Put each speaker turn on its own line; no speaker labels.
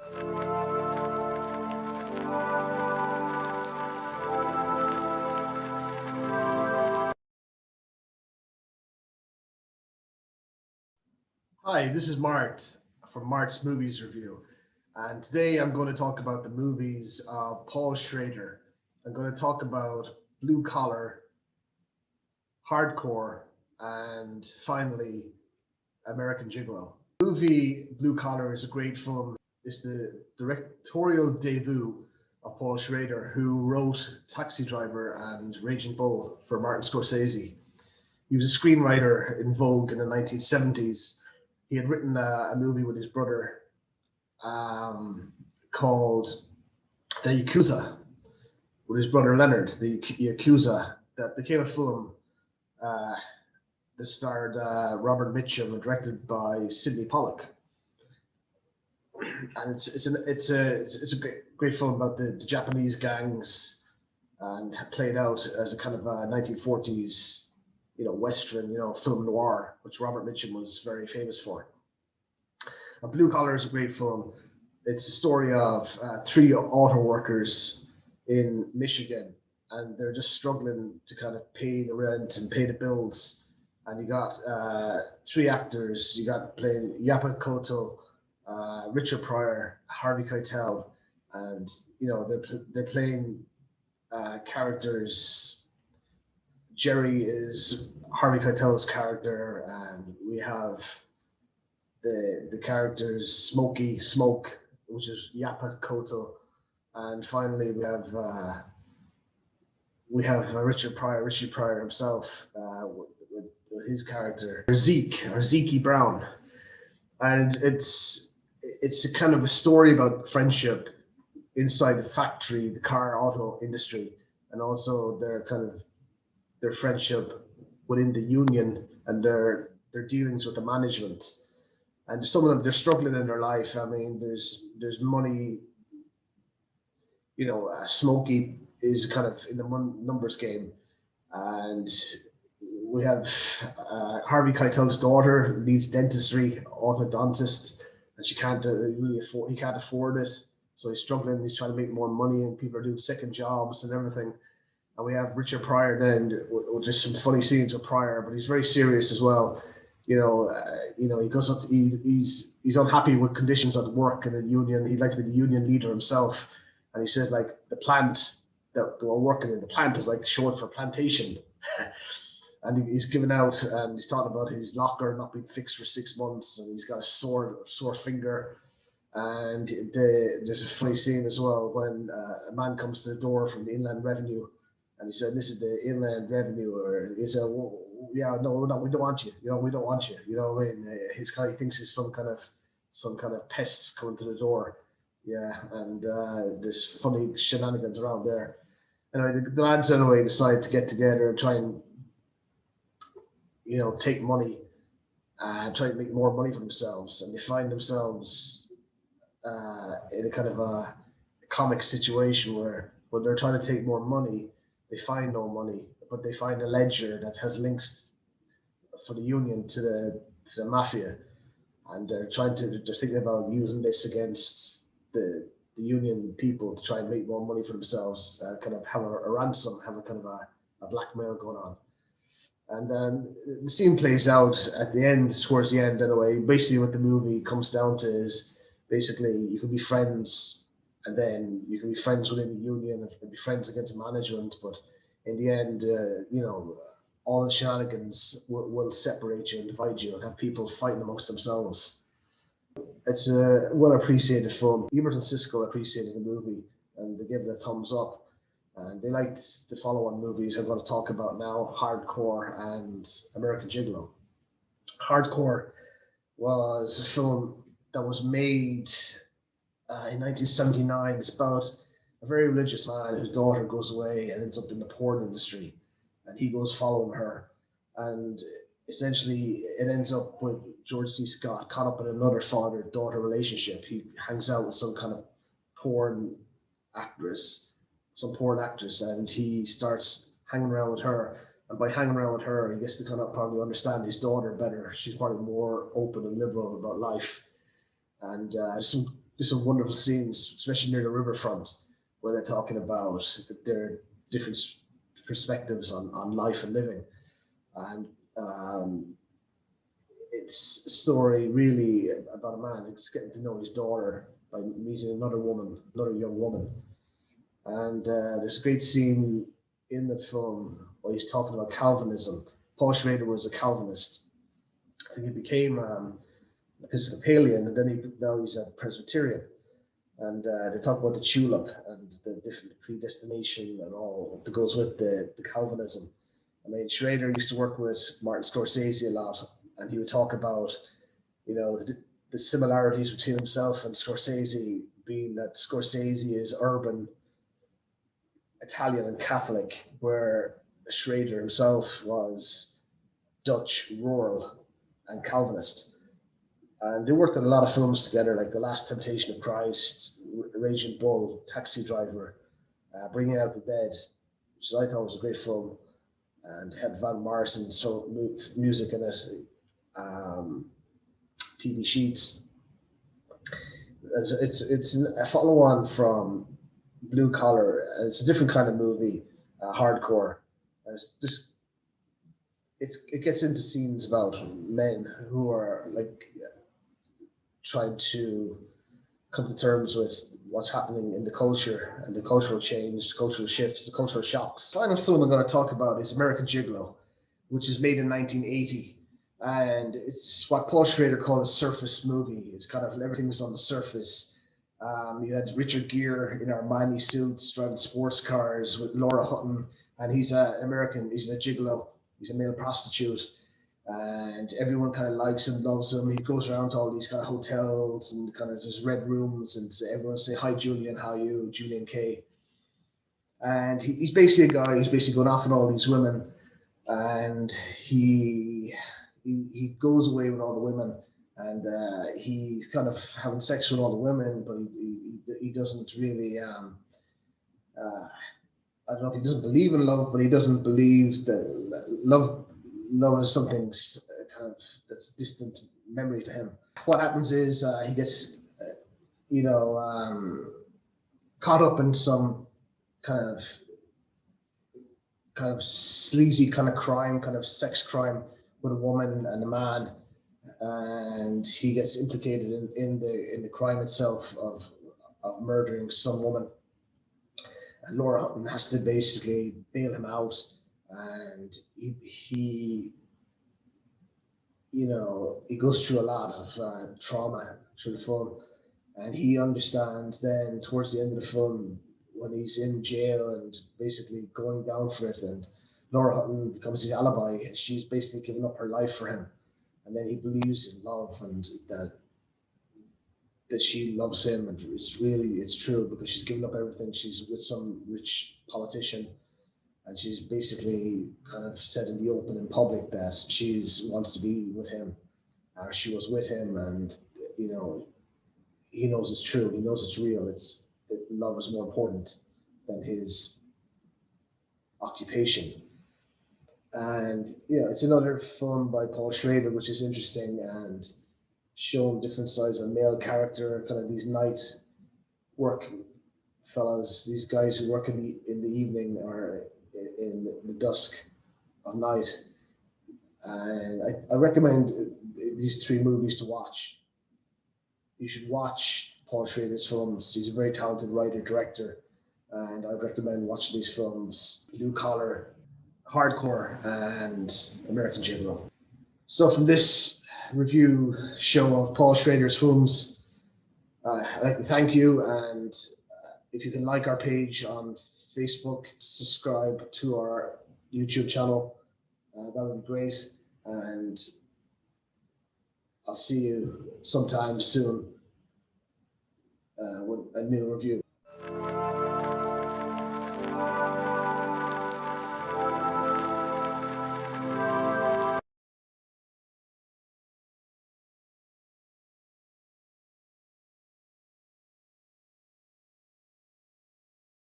Hi, this is Mart from Mart's Movies Review. And today I'm going to talk about the movies of Paul Schrader. I'm going to talk about Blue Collar, Hardcore, and finally, American Gigolo. The movie Blue Collar is a great film. It's the directorial debut of Paul Schrader, who wrote Taxi Driver and Raging Bull for Martin Scorsese. He was a screenwriter in vogue in the 1970s. He had written a movie with his brother called The Yakuza, with his brother Leonard, The Yakuza, that became a film uh, that starred Robert Mitchum and directed by Sidney Pollack. And it's a great film about the Japanese gangs, and played out as a kind of a 1940s Western film noir, which Robert Mitchum was very famous for. Blue Collar is a great film. It's a story of three auto workers in Michigan, and they're just struggling to kind of pay the rent and pay the bills. And you got three actors. You got playing Yapa Koto, Richard Pryor, Harvey Keitel, and they're playing characters. Jerry is Harvey Keitel's character, and we have the characters Smokey Smoke, which is Yapa Koto, and finally we have Richard Pryor himself, with his character Zeke Brown, and it's a kind of a story about friendship inside the factory, the car auto industry, and also their friendship within the union and their dealings with the management. And some of them, they're struggling in their life. I mean, there's money. Smokey is kind of in the numbers game, and we have Harvey Keitel's daughter needs dentistry, orthodontist, and she can't really afford. He can't afford it, so he's struggling. He's trying to make more money, and people are doing second jobs and everything. And we have Richard Pryor then. There's some funny scenes with Pryor, but he's very serious as well. He goes up to he's unhappy with conditions at work in the union. He'd like to be the union leader himself, and he says like the plant that we're working in, the plant is like short for plantation. And he's given out, and he's talking about his locker not being fixed for 6 months, and he's got a sore finger. And there's a funny scene as well when a man comes to the door from the Inland Revenue, and he said, "This is the Inland Revenue," or he said, "Well, yeah, no, we don't want you. We don't want you." You know what I mean? He thinks he's some kind of pests coming to the door. Yeah, and there's funny shenanigans around there. Anyway, the lads anyway decide to get together and try and take money and try to make more money for themselves, and they find themselves in a kind of a comic situation where when they're trying to take more money, they find no money, but they find a ledger that has links for the union to the mafia, and they're thinking about using this against the union people to try and make more money for themselves, kind of have a ransom, have a kind of a blackmail going on. And then the scene plays out at the end, towards the end anyway. Basically what the movie comes down to is basically you can be friends, and then you can be friends within the union and be friends against management, but in the end, all the shenanigans will separate you and divide you and have people fighting amongst themselves. It's a well appreciated film. Ebert and Siskel appreciated the movie, and they gave it a thumbs up. And they liked the follow-on movies I'm going to talk about now, Hardcore and American Gigolo. Hardcore was a film that was made in 1979. It's about a very religious man whose daughter goes away and ends up in the porn industry, and he goes following her. And essentially, it ends up with George C. Scott caught up in another father-daughter relationship. He hangs out with some kind of porn actress, and he starts hanging around with her. And by hanging around with her, he gets to kind of probably understand his daughter better. She's probably more open and liberal about life. And there's some just some wonderful scenes, especially near the riverfront, where they're talking about their different perspectives on life and living. And it's a story really about a man who's getting to know his daughter by meeting another woman, another young woman. And there's a great scene in the film where he's talking about Calvinism. Paul Schrader was a Calvinist. I think he became Episcopalian, and then now he's a Presbyterian. And they talk about the tulip and the different predestination and all that goes with the Calvinism. I mean, Schrader used to work with Martin Scorsese a lot, and he would talk about, the similarities between himself and Scorsese, being that Scorsese is urban, Italian, and Catholic, where Schrader himself was Dutch, rural, and Calvinist. And they worked on a lot of films together, like The Last Temptation of Christ, Raging Bull, Taxi Driver, Bringing Out the Dead, which I thought was a great film, and had Van Morrison music in it, TV Sheets. It's a follow-on from Blue Collar. It's a different kind of movie, hardcore. It gets into scenes about men who are like trying to come to terms with what's happening in the culture and the cultural change, the cultural shifts, the cultural shocks. The final film I'm going to talk about is American Gigolo, which is made in 1980. And it's what Paul Schrader called a surface movie. It's kind of everything's on the surface. You had Richard Gere in Armani suits driving sports cars with Laura Hutton, and he's an American, he's a gigolo, he's a male prostitute. And everyone kind of likes him, loves him. He goes around to all these kind of hotels and kind of there's red rooms, and everyone say, "Hi, Julian, how are you?" Julian K. And he's basically a guy who's basically going off on all these women, and he goes away with all the women, and he's kind of having sex with all the women, but he doesn't really. I don't know if he doesn't believe in love, but he doesn't believe that love is something kind of that's distant memory to him. What happens is he gets, caught up in some kind of sleazy kind of crime, kind of sex crime with a woman and a man, and he gets implicated in the crime itself of murdering some woman. And Laura Hutton has to basically bail him out, and he goes through a lot of trauma through the film, and he understands then towards the end of the film when he's in jail and basically going down for it, and Laura Hutton becomes his alibi, and she's basically given up her life for him, and then he believes in love and that she loves him, and it's true because she's given up everything. She's with some rich politician, and she's basically kind of said in the open in public that she wants to be with him, or she was with him, and he knows it's true. He knows it's real. Love is more important than his occupation. And it's another film by Paul Schrader, which is interesting and showing different sides of a male character, kind of these night work fellas, these guys who work in the evening or in the dusk of night. And I recommend these three movies to watch. You should watch Paul Schrader's films. He's a very talented writer, director, and I'd recommend watching these films: Blue Collar, Hardcore, and American Gigolo. So from this review show of Paul Schrader's films, I'd like to thank you, and if you can like our page on Facebook, subscribe to our YouTube channel, that would be great, and I'll see you sometime soon with a new review.